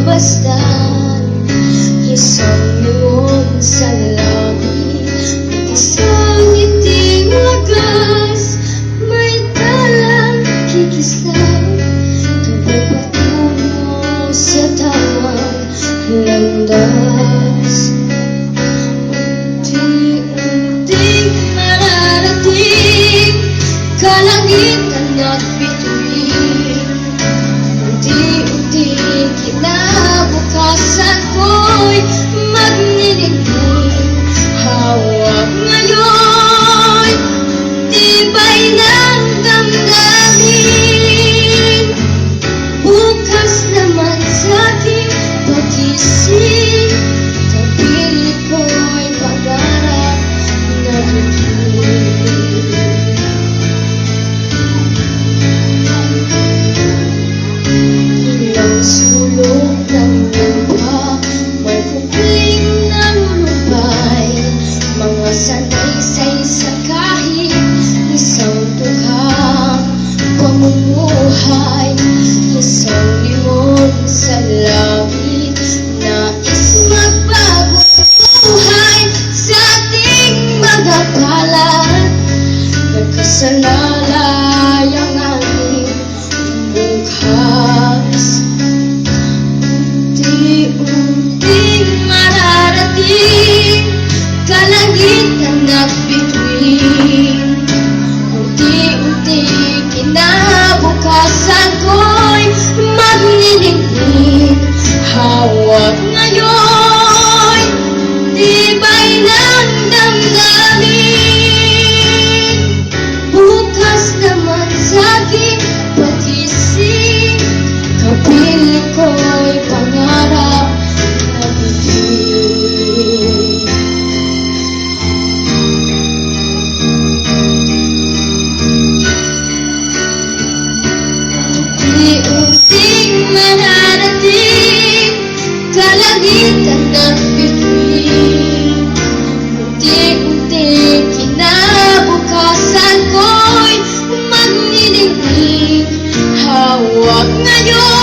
masdan. Isang limon sa langit, isang ngiting wagas, may talang kikislaw, tuloy patungo sa tamang landas. Unti-unting mararating kalangitan at bituin. Unti-unting kinabukasan ko'y magniningning. Hawak ngayon, tibay ng damdamin. Bukas naman sa'king pagising, kapiling ko'y pangarap na bigin. Ilang sulok ng lupa, may kupling nalulubay, mga sanaysay sa kahit isang tughang pamumuhay. Isang limon sa langit, nais magbago buhay sa ating mga palad. Nagkasalalay ang aming bukas. Unti-unting mararating kalangitan at bituin. Unti-unting kinabukasan ko'y magniningning. Hawak ngayon, tibay ng damdamin. Bukas naman sa'king pagising, kapiling ko'y pangarap na bigin. Unti-unting mararating kalangitan at bituin. Unti-unting kinabukasan ko'y magniningning. Hawak ngayon,